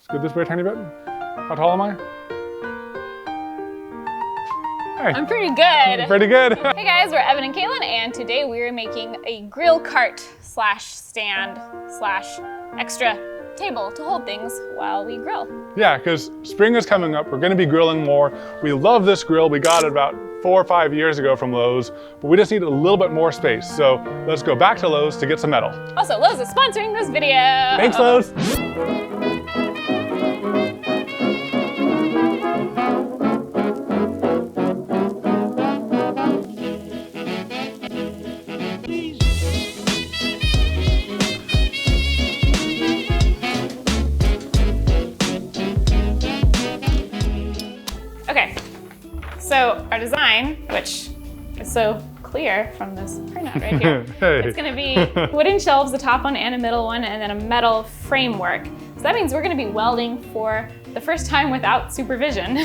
Scoot this way a tiny bit. How tall am I? Hey. I'm pretty good. Pretty good. Hey guys, we're Evan and Katelyn, and today we're making a grill cart slash stand slash extra table to hold things while we grill. Yeah, because spring is coming up. We're gonna be grilling more. We love this grill. We got it about 4 or 5 years ago from Lowe's, but we just need a little bit more space. So let's go back to Lowe's to get some metal. Also, Lowe's is sponsoring this video. Thanks, Lowe's. Okay, so our design, which is so clear from this printout right here, Hey. it's gonna be wooden shelves, a top one and a middle one, and then a metal framework. So that means we're gonna be welding for the first time without supervision.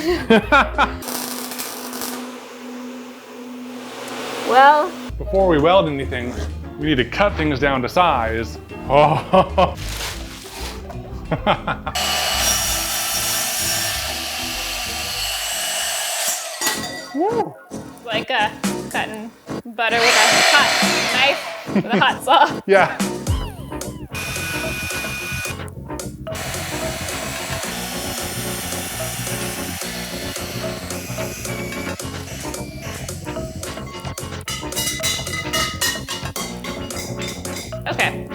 Well, Before we weld anything, we need to cut things down to size. Oh. Woo. like cutting butter with a hot knife with a hot saw. Yeah. Okay,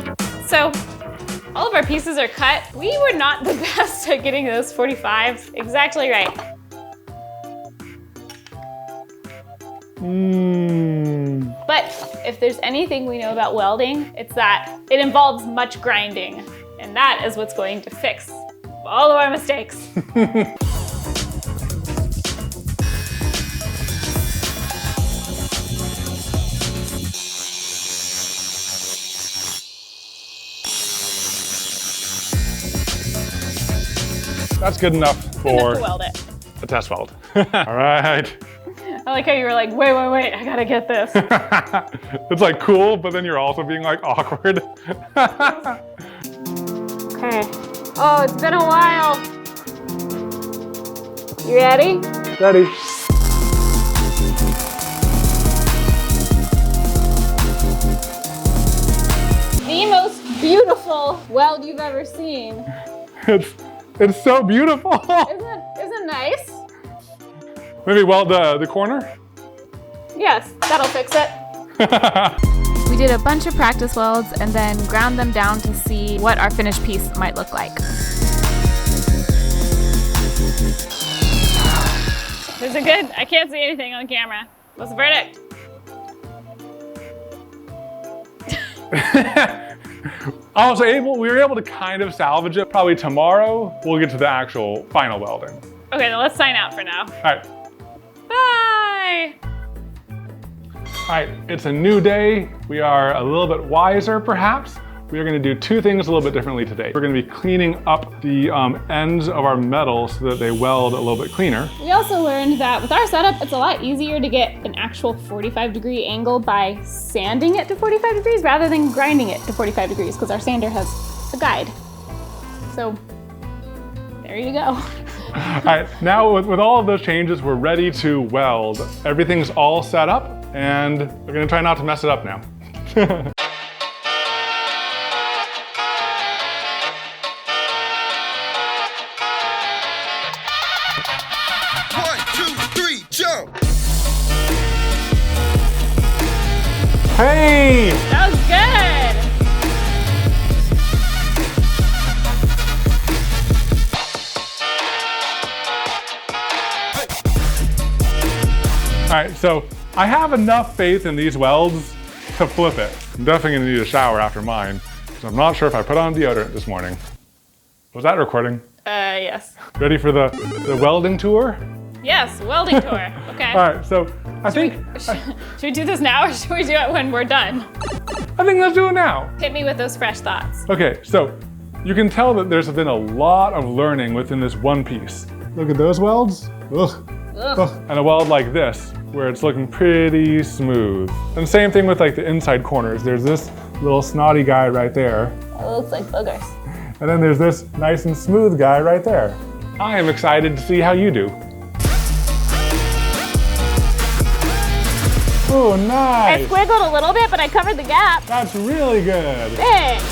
so all of our pieces are cut. We were not the best at getting those 45s exactly right. But if there's anything we know about welding, it's that it involves much grinding, and that is what's going to fix all of our mistakes. That's good enough Enough for to weld it. a test weld. All right. I like how you were like, wait, I gotta get this. It's like cool, but then you're also being like awkward. Okay. Oh, it's been a while. You ready? Ready. The most beautiful weld you've ever seen. It's so beautiful. Isn't nice? Maybe weld the corner? Yes, that'll fix it. We did a bunch of practice welds and then ground them down to see what our finished piece might look like. Is it good? I can't see anything on camera. What's the verdict? We were able to kind of salvage it. Probably tomorrow, we'll get to the actual final welding. Okay, then let's sign out for now. All right. Bye! All right, it's a new day. We are a little bit wiser, perhaps. We are gonna do two things a little bit differently today. We're gonna be cleaning up the ends of our metal so that they weld a little bit cleaner. We also learned that with our setup, it's a lot easier to get an actual 45-degree angle by sanding it to 45 degrees rather than grinding it to 45 degrees because our sander has a guide. So, there you go. All right, now with all of those changes, we're ready to weld. Everything's all set up, and we're gonna try not to mess it up now. Hey! That was good! All right, so I have enough faith in these welds to flip it. I'm definitely gonna need a shower after mine, so I'm not sure if I put on deodorant this morning. Was that recording? Yes. Ready for the welding tour? Yes, welding tour. Okay. All right, so I think Should we do this now or should we do it when we're done? let's do it now. Hit me with those fresh thoughts. Okay, so you can tell that there's been a lot of learning within this one piece. Look at those welds. Ugh. Ugh. And a weld like this, where it's looking pretty smooth. And same thing with like the inside corners. There's this little snotty guy right there. It looks like boogers. And then there's this nice and smooth guy right there. I am excited to see how you do. Oh, nice. I squiggled a little bit, but I covered the gap. That's really good. Thanks.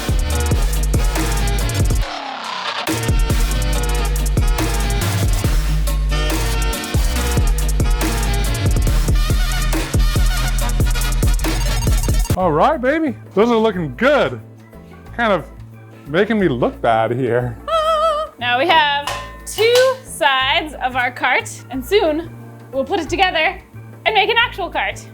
All right, baby. Those are looking good. Kind of making me look bad here. Now we have 2 sides of our cart, and soon we'll put it together and make an actual cart.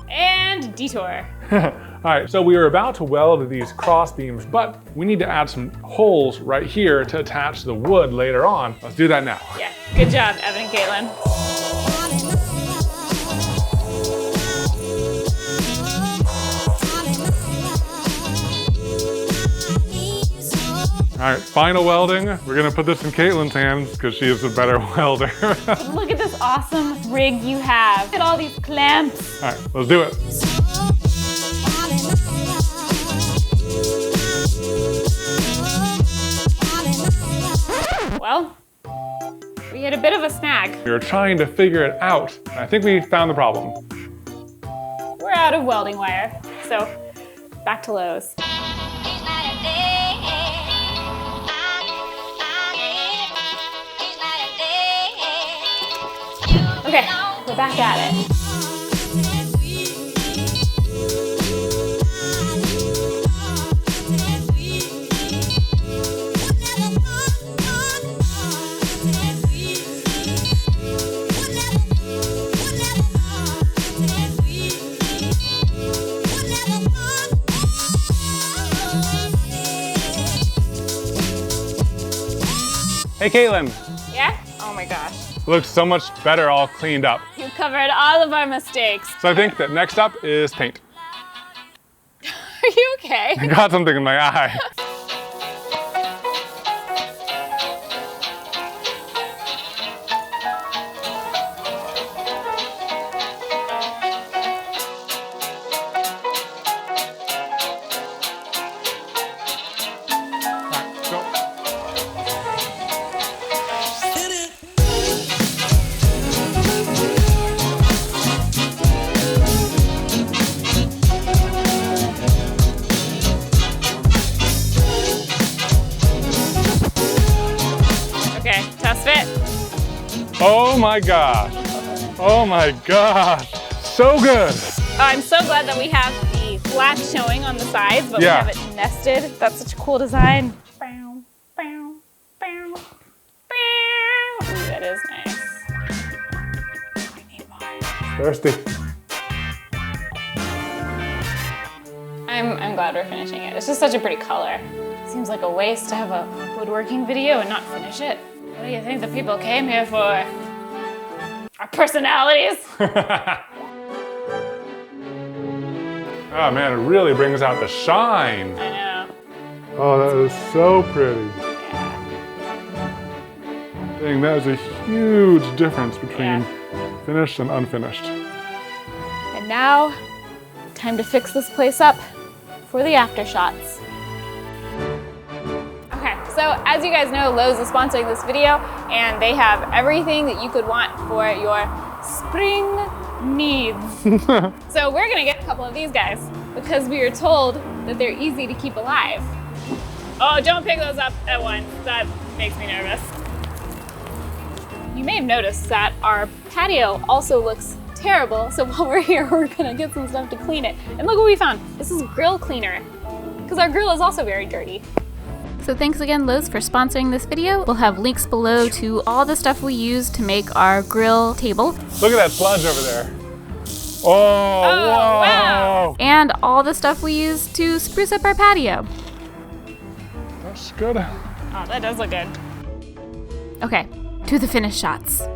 And detour. All right, so we are about to weld these cross beams, but we need to add some holes right here to attach the wood later on. Let's do that now. Yeah, good job, Evan and Katelyn. All right, final welding. We're gonna put this in Katelyn's hands because she is a better welder. Look at this awesome rig you have. Look at all these clamps. All right, let's do it. Well, we had a bit of a snag. We were trying to figure it out. I think we found the problem. We're out of welding wire, so back to Lowe's. Okay, we're back at it. Hey, Katelyn. Yeah? Oh my gosh. Looks so much better all cleaned up. You covered all of our mistakes. So I think that next up is paint. Are you okay? I got something in my eye. Oh my gosh. Oh my gosh. So good. I'm so glad that we have the flat showing on the sides, but we have it nested. That's such a cool design. Bow, bow, bow, bow. Ooh, that is nice. We need more. Thirsty. I'm glad we're finishing it. It's just such a pretty color. Seems like a waste to have a woodworking video and not finish it. What do you think the people came here for? Our personalities? Oh man, it really brings out the shine. I know. Oh, that is so pretty. Yeah. Dang, that is a huge difference between finished and unfinished. And now, time to fix this place up for the after shots. Okay, so as you guys know, Lowe's is sponsoring this video, and they have everything that you could want for your spring needs. So we're gonna get a couple of these guys because we were told that they're easy to keep alive. Oh, don't pick those up at once. That makes me nervous. You may have noticed that our patio also looks terrible, so while we're here, we're gonna get some stuff to clean it. And look what we found. This is grill cleaner, because our grill is also very dirty. So thanks again, Lowe's, for sponsoring this video. We'll have links below to all the stuff we use to make our grill table. Look at that sludge over there. Oh, whoa. Wow. And all the stuff we use to spruce up our patio. That's good. Oh, that does look good. Okay, to the finish shots.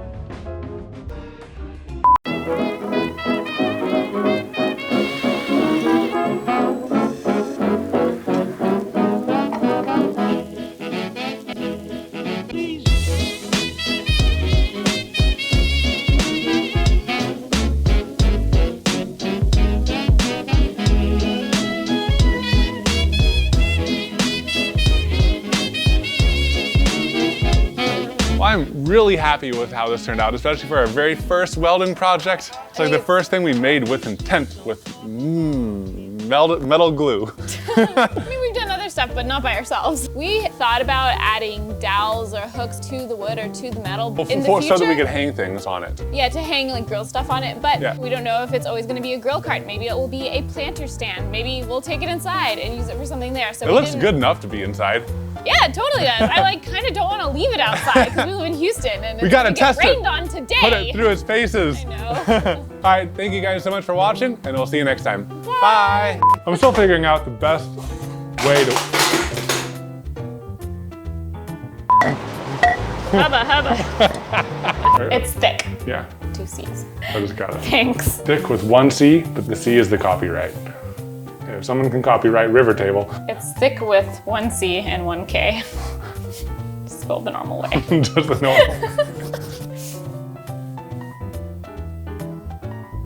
I'm really happy with how this turned out, especially for our very first welding project. It's like the first thing we made with intent, with metal glue. I mean, we've done other stuff, but not by ourselves. We thought about adding dowels or hooks to the wood or to the metal in the future. So that we could hang things on it. Yeah, to hang like grill stuff on it, but we don't know if it's always gonna be a grill cart. Maybe it will be a planter stand. Maybe we'll take it inside and use it for something there. So it looks good enough to be inside. Yeah, it totally does. I like kind of don't want to leave it outside because we live in Houston and we gotta test it. Rained on today. Put it through its faces. I know. All right, thank you guys so much for watching, and we'll see you next time. Bye. I'm still figuring out the best way to. Hubba. It's thick. Yeah. 2 C's. I just got it. Thanks. Thick with 1 C, but the C is the copyright. If someone can copyright River Table. It's thick with 1 C and 1 K. Spelled the normal way. Just the normal.